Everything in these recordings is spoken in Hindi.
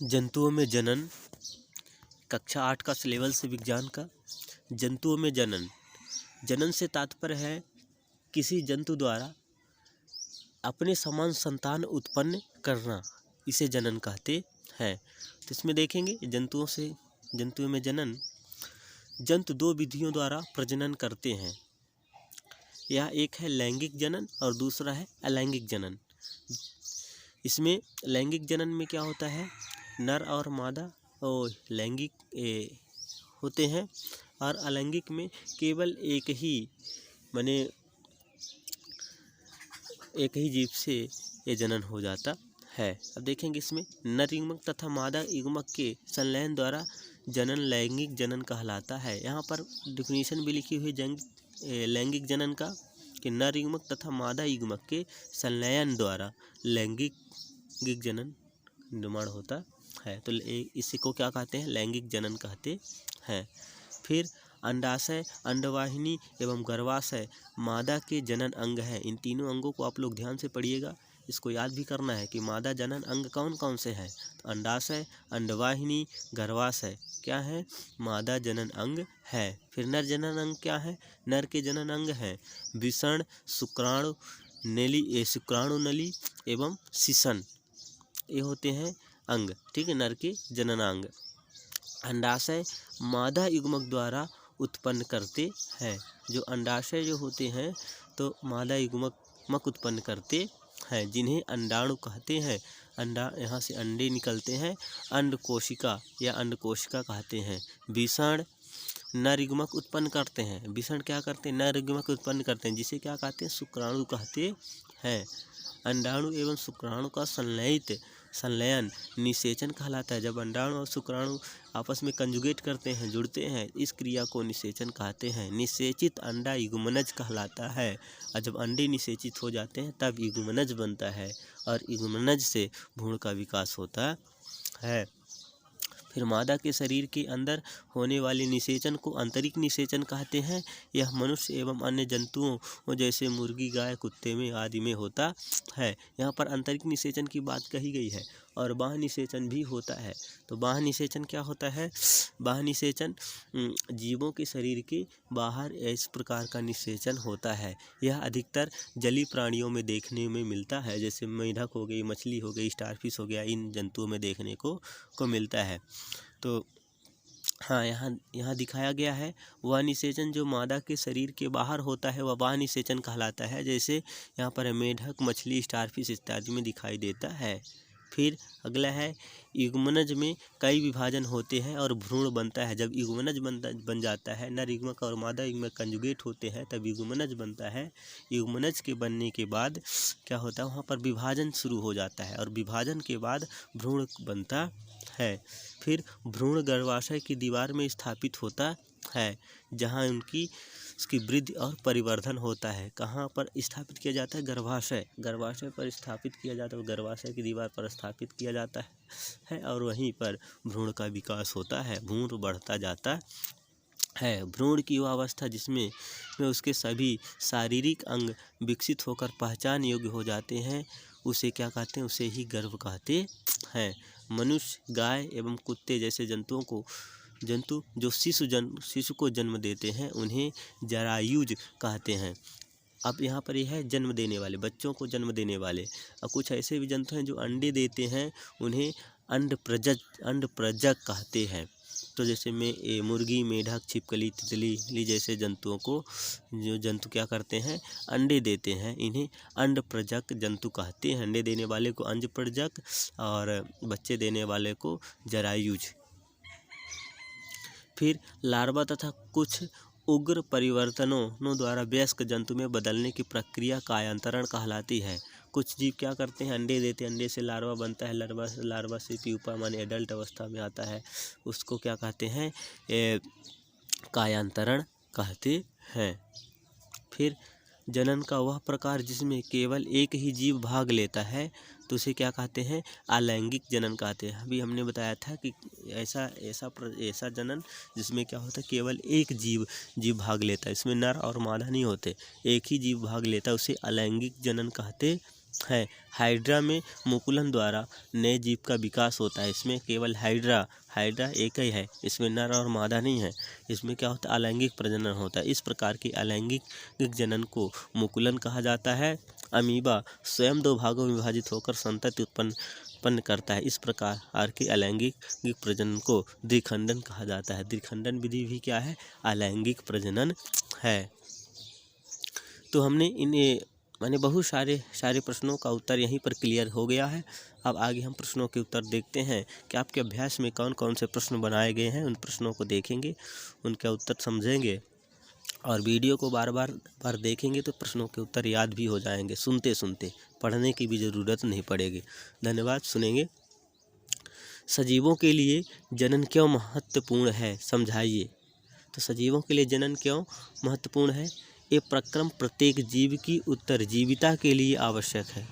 जंतुओं में जनन, कक्षा 8 का सिलेबस विज्ञान का। जंतुओं में जनन, जनन से तात्पर्य है किसी जंतु द्वारा अपने समान संतान उत्पन्न करना, इसे जनन कहते हैं। तो इसमें देखेंगे जंतुओं में जनन, जंतु दो विधियों द्वारा प्रजनन करते हैं। यह एक है लैंगिक जनन और दूसरा है अलैंगिक जनन। इसमें लैंगिक जनन में क्या होता है, नर और मादा और लैंगिक होते हैं, और अलैंगिक में केवल एक ही जीव से ये जनन हो जाता है। अब देखेंगे इसमें नर युग्मक तथा मादा युग्मक के संलयन द्वारा जनन लैंगिक जनन कहलाता है। यहाँ पर डिफिनीशन भी लिखी हुई लैंगिक जनन का कि नर युग्मक तथा मादा युग्मक के संलयन द्वारा लैंगिक जनन निर्माण होता है। तो इसी को क्या कहते हैं, लैंगिक जनन कहते हैं। फिर अंडाशय, अंडवाहिनी एवं गर्भाशय मादा के जनन अंग हैं। इन तीनों अंगों को आप लोग ध्यान से पढ़िएगा, इसको याद भी करना है कि मादा जनन अंग कौन कौन से हैं। तो अंडाशय, अंडवाहिनी, गर्भाशय क्या है, मादा जनन अंग है। फिर नर जनन अंग क्या है, नर के जनन अंग हैं वृषण, शुक्राणु नली एवं शिशन, ये होते हैं अंग, ठीक है, नर के जननांग। अंडाशय मादा युग्मक द्वारा उत्पन्न करते हैं। जो अंडाशय जो होते हैं तो मादा युग्मक उत्पन्न करते हैं, जिन्हें अंडाणु कहते हैं। अंडा, यहाँ से अंडे निकलते हैं, अंड कोशिका या अंड कोशिका कहते हैं। वृषण नर युग्मक उत्पन्न करते हैं। वृषण क्या करते हैं, नर युग्मक उत्पन्न करते हैं, जिसे क्या कहते हैं, शुक्राणु कहते हैं। अंडाणु एवं शुक्राणु का संलयन निषेचन कहलाता है। जब अंडाणु और शुक्राणु आपस में कंजुगेट करते हैं, जुड़ते हैं, इस क्रिया को निषेचन कहते हैं। निषेचित अंडा युग्मनज कहलाता है, और जब अंडे निषेचित हो जाते हैं तब युग्मनज बनता है, और युग्मनज से भ्रूण का विकास होता है। फिर मादा के शरीर के अंदर होने वाले निषेचन को आंतरिक निषेचन कहते हैं। यह मनुष्य एवं अन्य जंतुओं जैसे मुर्गी, गाय, कुत्ते में आदि में होता है। यहाँ पर आंतरिक निषेचन की बात कही गई है, और बाह्य निषेचन भी होता है। तो बाह्य निषेचन क्या होता है, बाह्य निषेचन जीवों के शरीर के बाहर इस प्रकार का निषेचन होता है। यह अधिकतर जलीय प्राणियों में देखने में मिलता है, जैसे मेढक हो गई, मछली हो गई, स्टारफिश हो गया, इन जंतुओं में देखने को मिलता है। तो हाँ, यहाँ दिखाया गया है वह निषेचन जो मादा के शरीर के बाहर होता है वह बाह्य निषेचन कहलाता है, जैसे यहाँ पर मेढक, मछली, स्टारफिश इत्यादि में दिखाई देता है। फिर अगला है युग्मनज में कई विभाजन होते हैं और भ्रूण बनता है। जब युग्मनज बन जाता है, नर युग्मक और मादा युग्मक कंजुगेट होते हैं, तब युग्मनज बनता है। युग्मनज के बनने के बाद क्या होता है, वहाँ पर विभाजन शुरू हो जाता है, और विभाजन के बाद भ्रूण बनता है। फिर भ्रूण गर्भाशय की दीवार में स्थापित होता है, जहाँ उसकी वृद्धि और परिवर्धन होता है। कहाँ पर स्थापित किया जाता है, गर्भाशय पर स्थापित किया जाता है, गर्भाशय की दीवार पर स्थापित किया जाता है, और वहीं पर भ्रूण का विकास होता है, भ्रूण बढ़ता जाता है। भ्रूण की वह अवस्था जिसमें उसके सभी शारीरिक अंग विकसित होकर पहचान योग्य हो जाते हैं, उसे क्या कहते हैं, उसे ही गर्भ कहते हैं। मनुष्य, गाय एवं कुत्ते जैसे जंतु जो शिशु को जन्म देते हैं, उन्हें जरायुज कहते हैं। अब यहाँ पर यह है जन्म देने वाले, बच्चों को जन्म देने वाले। और कुछ ऐसे भी जंतु हैं जो अंडे देते हैं, उन्हें अंडप्रजक कहते हैं। तो जैसे मुर्गी, मेढक, छिपकली, तितली जैसे जंतुओं को जो जंतु क्या करते हैं, अंडे देते हैं, इन्हें अंडप्रजक जंतु कहते हैं। अंडे देने वाले को अंडप्रजक और बच्चे देने वाले को जरायुज। फिर लार्वा तथा कुछ उग्र परिवर्तनों द्वारा वयस्क जंतु में बदलने की प्रक्रिया कायांतरण कहलाती है। कुछ जीव क्या करते हैं, अंडे देते हैं, अंडे से लार्वा बनता है, लार्वा से प्यूपा माने एडल्ट अवस्था में आता है, उसको क्या कहते हैं, कायांतरण कहते हैं। फिर जनन का वह प्रकार जिसमें केवल एक ही जीव भाग लेता है, तो उसे क्या कहते हैं, अलैंगिक जनन कहते हैं। अभी हमने बताया था कि ऐसा जनन जिसमें क्या होता है, केवल एक जीव भाग लेता है, इसमें नर और मादा नहीं होते, एक ही जीव भाग लेता है, उसे अलैंगिक जनन कहते है। हाइड्रा में मुकुलन द्वारा नए जीव का विकास होता है। इसमें केवल हाइड्रा एक ही है, इसमें नर और मादा नहीं है। इसमें क्या होता है, अलैंगिक प्रजनन होता है। इस प्रकार के अलैंगिक जनन को मुकुलन कहा जाता है। अमीबा स्वयं 2 भागों में विभाजित होकर संतति उत्पन्न करता है। इस प्रकार के अलैंगिक प्रजनन को द्विखंडन कहा जाता है। द्विखंडन विधि भी क्या है, अलैंगिक प्रजनन है। तो हमने मैंने बहुत सारे प्रश्नों का उत्तर यहीं पर क्लियर हो गया है। अब आगे हम प्रश्नों के उत्तर देखते हैं कि आपके अभ्यास में कौन कौन से प्रश्न बनाए गए हैं। उन प्रश्नों को देखेंगे, उनका उत्तर समझेंगे और वीडियो को बार बार देखेंगे तो प्रश्नों के उत्तर याद भी हो जाएंगे। सुनते सुनते पढ़ने की भी ज़रूरत नहीं पड़ेगी। धन्यवाद। सुनेंगे। सजीवों के लिए जनन क्यों महत्वपूर्ण है, समझाइए। तो सजीवों के लिए जनन क्यों महत्वपूर्ण है? ये प्रक्रम प्रत्येक जीव की उत्तरजीविता के लिए आवश्यक है।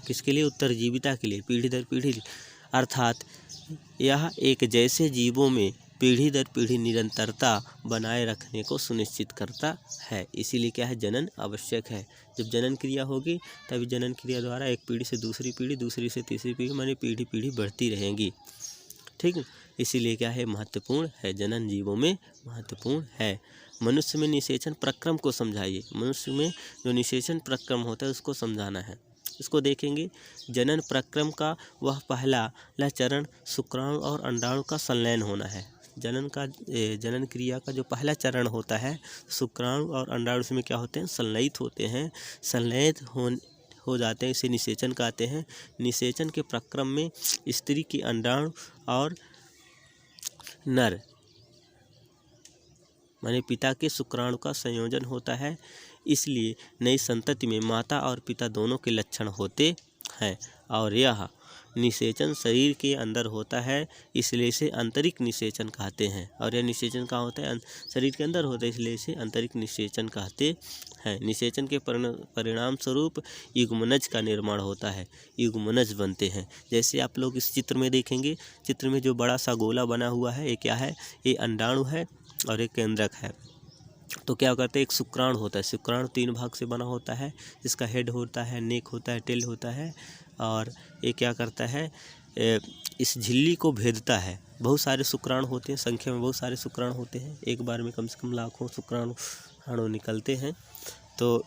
किसके लिए? उत्तरजीविता के लिए, पीढ़ी दर पीढ़ी। अर्थात यह एक जैसे जीवों में पीढ़ी दर पीढ़ी निरंतरता बनाए रखने को सुनिश्चित करता है। इसीलिए क्या है, जनन आवश्यक है। जब जनन क्रिया होगी तभी जनन क्रिया द्वारा एक पीढ़ी से दूसरी पीढ़ी, दूसरी से तीसरी पीढ़ी, माने पीढ़ी बढ़ती रहेंगी। ठीक, इसीलिए क्या है, महत्वपूर्ण है। जनन जीवों में महत्वपूर्ण है। मनुष्य में निषेचन प्रक्रम को समझाइए। मनुष्य में जो निषेचन प्रक्रम होता है उसको समझाना है। इसको देखेंगे। जनन प्रक्रम का वह पहला चरण शुक्राणु और अंडाणु का संलयन होना है। जनन क्रिया का जो पहला चरण होता है, शुक्राणु और अंडाणु में क्या होते हैं, संलयित होते हैं। संलयित हो जाते हैं, इसे निषेचन कहते हैं। निषेचन के प्रक्रम में स्त्री के अंडाणु और नर माने पिता के शुक्राणु का संयोजन होता है। इसलिए नई संतति में माता और पिता दोनों के लक्षण होते हैं और यह निषेचन शरीर के अंदर होता है, इसलिए इसे आंतरिक निषेचन कहते हैं। और यह निषेचन कहाँ होता है, शरीर के अंदर होता है, इसलिए इसे आंतरिक निषेचन कहते हैं। निषेचन के परिणाम स्वरूप युग्मनज का निर्माण होता है, युग्मनज बनते हैं। जैसे आप लोग इस चित्र में देखेंगे, चित्र में जो बड़ा सा गोला बना हुआ है, ये क्या है, ये अंडाणु है और एक केंद्रक है। तो क्या करते हैं, एक शुक्राणु होता है। शुक्राणु 3 भाग से बना होता है। इसका हेड होता है, नेक होता है, टेल होता है और ये क्या करता है, इस झिल्ली को भेदता है। बहुत सारे शुक्राणु होते हैं, संख्या में बहुत सारे शुक्राणु होते हैं। एक बार में कम से कम लाखों शुक्राणु निकलते हैं। तो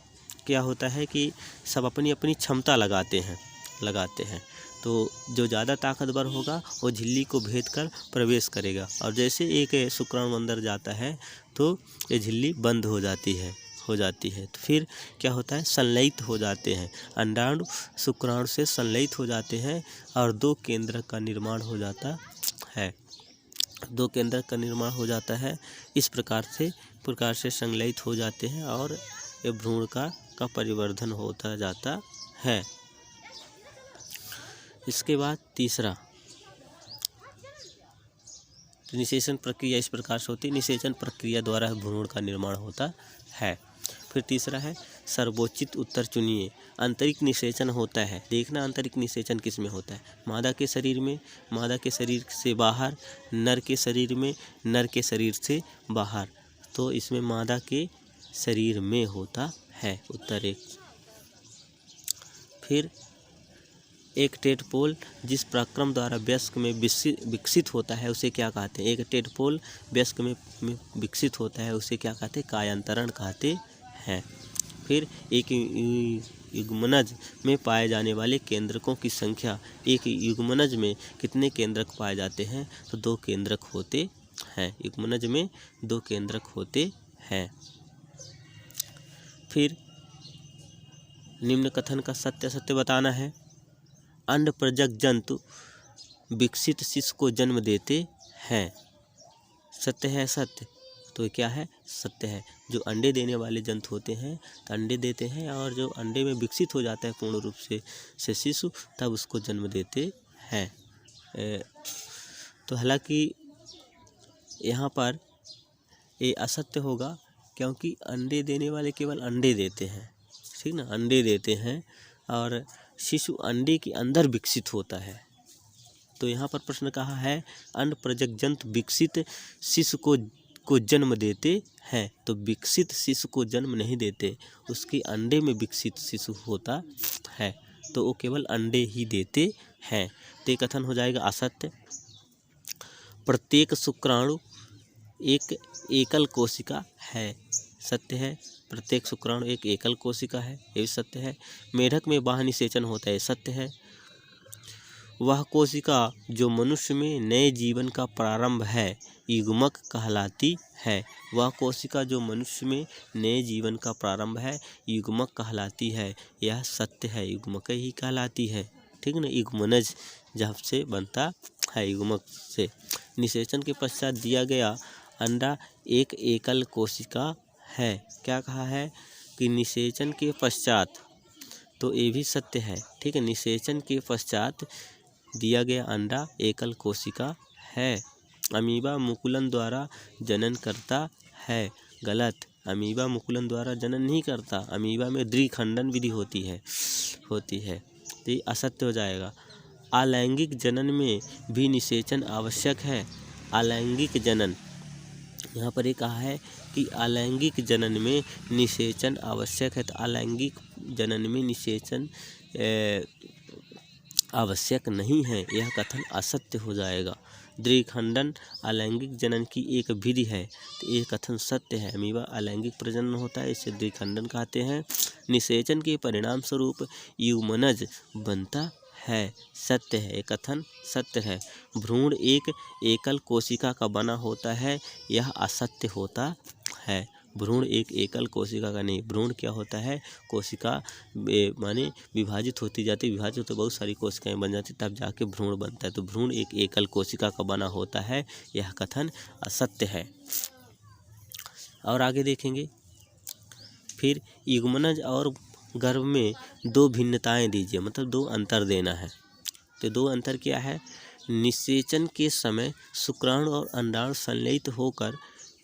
क्या होता है कि सब अपनी अपनी क्षमता लगाते हैं। तो जो ज़्यादा ताकतवर होगा वो झिल्ली को भेद कर प्रवेश करेगा और जैसे एक शुक्राणु अंदर जाता है तो ये झिल्ली बंद हो जाती है। तो फिर क्या होता है, संलयित हो जाते हैं। अंडाणु शुक्राणु से संलयित हो जाते हैं और 2 केंद्रक का निर्माण हो जाता है। 2 केंद्रक का निर्माण हो जाता है। इस प्रकार से संलयित हो जाते हैं और ये भ्रूण का परिवर्धन होता जाता है। इसके बाद तीसरा, निषेचन प्रक्रिया इस प्रकार से होती है। निषेचन प्रक्रिया द्वारा भ्रूण का निर्माण होता है। फिर तीसरा है, सर्वोचित उत्तर चुनिए। आंतरिक निषेचन होता है। देखना आंतरिक निषेचन किस में होता है, मादा के शरीर में, मादा के शरीर से बाहर, नर के शरीर में, नर के शरीर से बाहर। तो इसमें मादा के शरीर में होता है उत्तर 1। फिर एक टेडपोल जिस प्रक्रम द्वारा वयस्क में विकसित होता है उसे क्या कहते हैं? एक टेडपोल वयस्क में विकसित होता है उसे क्या कहते हैं? कायांतरण कहते हैं। फिर एक युग्मनज में पाए जाने वाले केंद्रकों की संख्या, एक युग्मनज में कितने केंद्रक पाए जाते हैं? तो 2 केंद्रक होते हैं। युग्मनज में 2 केंद्रक होते हैं। फिर निम्न कथन का सत्य असत्य बताना है। अंड प्रजक जंतु विकसित शिशु को जन्म देते हैं। सत्य है असत्य? तो क्या है, सत्य है। जो अंडे देने वाले जंतु होते हैं तो अंडे देते हैं और जो अंडे में विकसित हो जाता है पूर्ण रूप से शिशु, तब उसको जन्म देते हैं। तो हालांकि यहाँ पर ये असत्य होगा, क्योंकि अंडे देने वाले केवल अंडे देते हैं, ठीक ना, अंडे देते हैं और शिशु अंडे के अंदर विकसित होता है। तो यहाँ पर प्रश्न कहा है, अंड प्रजक जंतु विकसित शिशु को जन्म देते हैं। तो विकसित शिशु को जन्म नहीं देते, उसके अंडे में विकसित शिशु होता है, तो वो केवल अंडे ही देते हैं। तो ये कथन हो जाएगा असत्य। प्रत्येक शुक्राणु एक एकल कोशिका है, सत्य है। प्रत्येक शुक्राणु एक एकल कोशिका है, ये भी सत्य है। मेढक में बाह्य निषेचन होता है, सत्य है। वह कोशिका जो मनुष्य में नए जीवन का प्रारंभ है, युग्मक कहलाती है। वह कोशिका जो मनुष्य में नए जीवन का प्रारंभ है, युग्मक कहलाती है, यह सत्य है, युग्मक ही कहलाती है। ठीक ना, युग्मनज जब से बनता है, युग्मक से। निषेचन के पश्चात दिया गया अंडा एक एकल कोशिका है। क्या कहा है कि निषेचन के पश्चात, तो ये भी सत्य है। ठीक है, निषेचन के पश्चात दिया गया अंडा एकल कोशिका है। अमीबा मुकुलन द्वारा जनन करता है, गलत। अमीबा मुकुलन द्वारा जनन नहीं करता, अमीबा में द्विखंडन विधि होती है। तो ये असत्य हो जाएगा। अलैंगिक जनन में भी निषेचन आवश्यक है। अलैंगिक जनन, यहाँ पर ये कहा है कि अलैंगिक जनन में निषेचन आवश्यक है, तो अलैंगिक जनन में निषेचन आवश्यक नहीं है, यह कथन असत्य हो जाएगा। द्विखंडन अलैंगिक जनन की एक विधि है, तो ये कथन सत्य है। अमीबा अलैंगिक प्रजनन होता है, इसे द्विखंडन कहते हैं। निषेचन के परिणाम स्वरूप युग्मनज बनता है, सत्य है, ये कथन सत्य है। भ्रूण एक एकल कोशिका का बना होता है, यह असत्य होता है। भ्रूण एक एकल कोशिका का नहीं, भ्रूण क्या होता है, कोशिका माने विभाजित होती जाती, विभाजित होते बहुत सारी कोशिकाएं बन जाती, तब जाके भ्रूण बनता है। तो भ्रूण एक एकल कोशिका का बना होता है, यह कथन असत्य है। और आगे देखेंगे, फिर युग्मनज और गर्भ में दो भिन्नताएं दीजिए, मतलब दो अंतर देना है। तो दो अंतर क्या है, निषेचन के समय शुक्राणु और अंडाणु संलयित होकर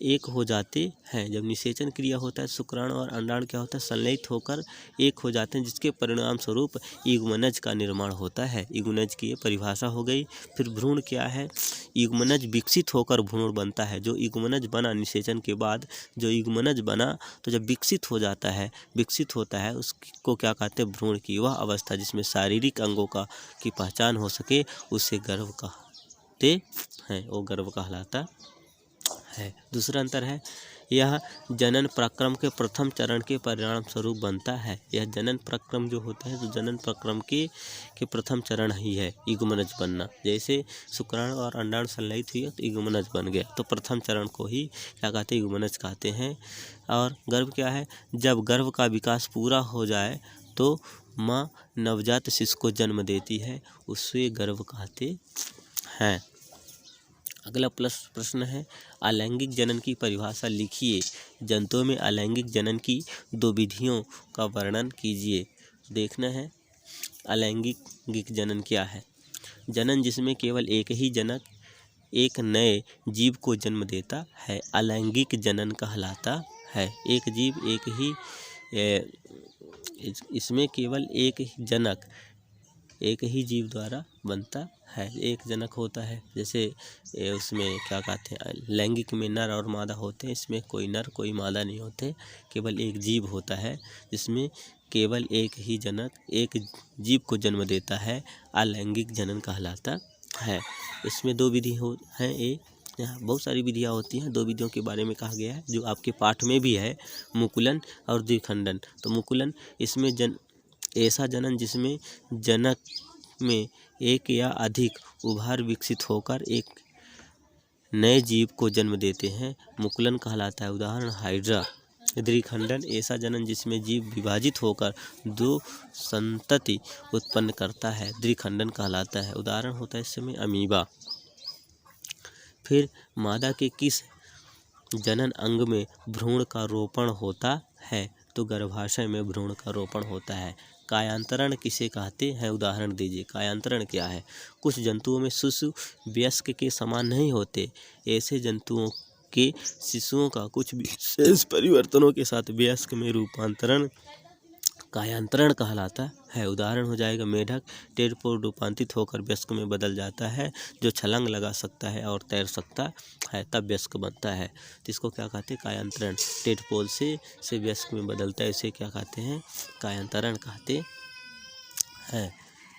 एक हो जाते हैं। जब निषेचन क्रिया होता है, शुक्राणु और अंडाणु क्या होता है, संलयित होकर एक हो जाते हैं, जिसके परिणाम स्वरूप युग्मनज का निर्माण होता है। युग्मनज की ये परिभाषा हो गई। फिर भ्रूण क्या है, युग्मनज विकसित होकर भ्रूण बनता है। जो युग्मनज बना निषेचन के बाद, जो युग्मनज बना, तो जब विकसित हो जाता है, विकसित होता है, उसको क्या कहते हैं, भ्रूण की वह अवस्था जिसमें शारीरिक अंगों की पहचान हो सके, उसे गर्भ कहते हैं, वो गर्भ कहलाता है। दूसरा अंतर है, यह जनन प्रक्रम के प्रथम चरण के परिणाम स्वरूप बनता है। यह जनन प्रक्रम जो होता है, तो जनन प्रक्रम के प्रथम चरण ही है युग्मनज बनना। जैसे शुक्राणु और अंडाणु संलयित हुई तो युग्मनज बन गया, तो प्रथम चरण को ही क्या कहते हैं, युग्मनज कहते हैं। और गर्भ क्या है, जब गर्भ का विकास पूरा हो जाए तो माँ नवजात शिशु को जन्म देती है, उससे गर्भ कहते हैं। अगला प्रश्न है, अलैंगिक जनन की परिभाषा लिखिए। जंतुओं में अलैंगिक जनन की दो विधियों का वर्णन कीजिए। देखना है अलैंगिक जनन क्या है। जनन जिसमें केवल एक ही जनक एक नए जीव को जन्म देता है, अलैंगिक जनन कहलाता है। एक जीव एक ही इसमें केवल एक ही जनक एक ही जीव द्वारा बनता है, एक जनक होता है। जैसे उसमें क्या कहते हैं, लैंगिक में नर और मादा होते हैं, इसमें कोई नर कोई मादा नहीं होते, केवल एक जीव होता है जिसमें केवल एक ही जनक एक जीव को जन्म देता है, अलैंगिक जनन कहलाता है। इसमें दो विधि हैं, यहाँ बहुत सारी विधियाँ होती हैं, दो विधियों के बारे में कहा गया है जो आपके पाठ में भी है, मुकुलन और द्विखंडन। तो मुकुलन, इसमें ऐसा जनन जिसमें जनक में एक या अधिक उभार विकसित होकर एक नए जीव को जन्म देते हैं, मुकुलन कहलाता है। उदाहरण हाइड्रा। द्विखंडन, ऐसा जनन जिसमें जीव विभाजित होकर दो संतति उत्पन्न करता है, द्विखंडन कहलाता है। उदाहरण होता है इसमें अमीबा। फिर मादा के किस जनन अंग में भ्रूण का रोपण होता है, तो गर्भाशय में भ्रूण का रोपण होता है। कायांतरण किसे कहते हैं, उदाहरण दीजिए। कायांतरण क्या है, कुछ जंतुओं में शिशु वयस्क के समान नहीं होते, ऐसे जंतुओं के शिशुओं का कुछ विशेष परिवर्तनों के साथ वयस्क में रूपांतरण कायांतरण कहलाता है। उदाहरण हो जाएगा मेढक टेडपोल रूपांतरित होकर वयस्क में बदल जाता है, जो छलांग लगा सकता है और तैर सकता है, तब वयस्क बनता है। तो इसको क्या कहते हैं? कायांतरण। टेडपोल से वयस्क में बदलता है, इसे क्या कहते हैं? कायांतरण कहते हैं।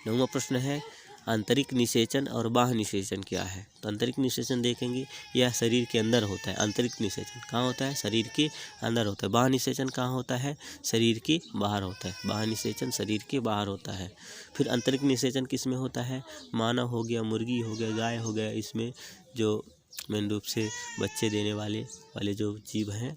9वां प्रश्न है आंतरिक निषेचन और बाह्य निषेचन क्या है? तो आंतरिक निषेचन देखेंगे, यह शरीर के अंदर होता है। आंतरिक निषेचन कहाँ होता है? शरीर के अंदर होता है। बाह्य निषेचन कहाँ होता है? शरीर के बाहर होता है। बाह्य निषेचन शरीर के बाहर होता है। फिर आंतरिक निषेचन किस में होता है? मानव हो गया, मुर्गी हो गया, गाय हो गया, इसमें जो मेन रूप से बच्चे देने वाले जो जीव हैं,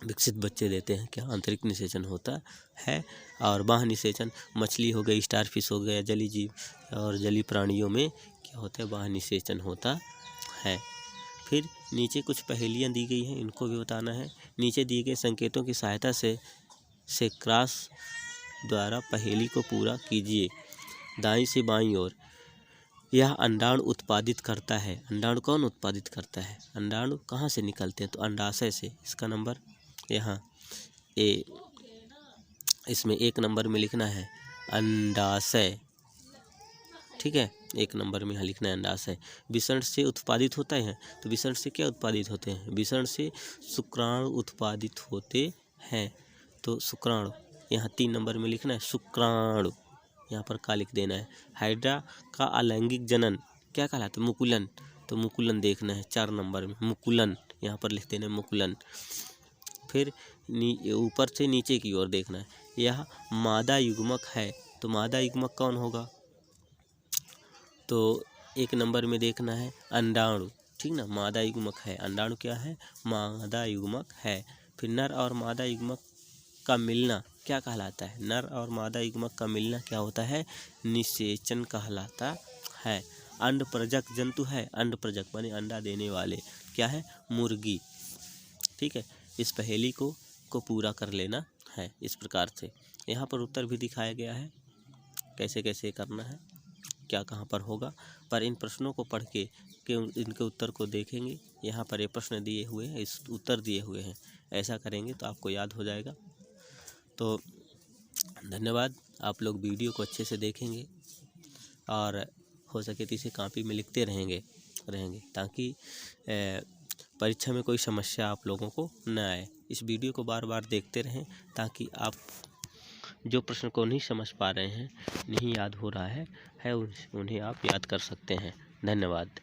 विकसित बच्चे देते हैं, क्या आंतरिक निषेचन होता है। और बाह्य निषेचन मछली हो गई, स्टारफिश हो गया, जली जीव और जली प्राणियों में क्या होता है? बाह्य निषेचन होता है। फिर नीचे कुछ पहेलियाँ दी गई हैं, इनको भी बताना है। नीचे दिए गए संकेतों की सहायता से क्रॉस द्वारा पहेली को पूरा कीजिए। दाईं से बाईं ओर, यह अंडाणु उत्पादित करता है। अंडाणु कौन उत्पादित करता है? अंडाणु कहाँ से निकलते हैं? तो अंडाशय से। इसका नंबर यहाँ इसमें 1 नंबर में लिखना है अंडाशय, ठीक है। 1 नंबर में यहाँ लिखना है अंडाशय। विषण से उत्पादित होता है, तो विषण से क्या उत्पादित होते हैं? विषण से शुक्राणु उत्पादित होते हैं। तो शुक्राणु यहाँ 3 नंबर में लिखना है शुक्राणु, यहाँ पर का लिख देना है। हाइड्रा का अलैंगिक जनन क्या कहलाता है? मुकुलन। तो मुकुलन देखना है 4 नंबर में, मुकुलन यहाँ पर लिख देना है मुकुलन। फिर ऊपर से नीचे की ओर देखना है, यह मादा युग्मक है। तो मादा युग्मक कौन होगा? तो 1 नंबर में देखना है अंडाणु, ठीक ना। मादा युग्मक है, अंडाणु क्या है? मादा युग्मक है। फिर नर और मादा युग्मक का मिलना क्या कहलाता है? नर और मादा युग्मक का मिलना क्या होता है? निषेचन कहलाता है। अंडप्रजक जंतु है, अंडप्रजक माने अंडा देने वाले, क्या है? मुर्गी, ठीक है। इस पहेली को पूरा कर लेना है इस प्रकार से। यहाँ पर उत्तर भी दिखाया गया है, कैसे कैसे करना है, क्या कहाँ पर होगा। पर इन प्रश्नों को पढ़ के इनके उत्तर को देखेंगे। यहाँ पर ये प्रश्न दिए हुए हैं, इस उत्तर दिए हुए हैं, ऐसा करेंगे तो आपको याद हो जाएगा। तो धन्यवाद। आप लोग वीडियो को अच्छे से देखेंगे और हो सके तो इसे कॉपी में लिखते रहेंगे ताकि परीक्षा में कोई समस्या आप लोगों को न आए। इस वीडियो को बार बार देखते रहें ताकि आप जो प्रश्न को नहीं समझ पा रहे हैं, नहीं याद हो रहा है उन्हें आप याद कर सकते हैं। धन्यवाद।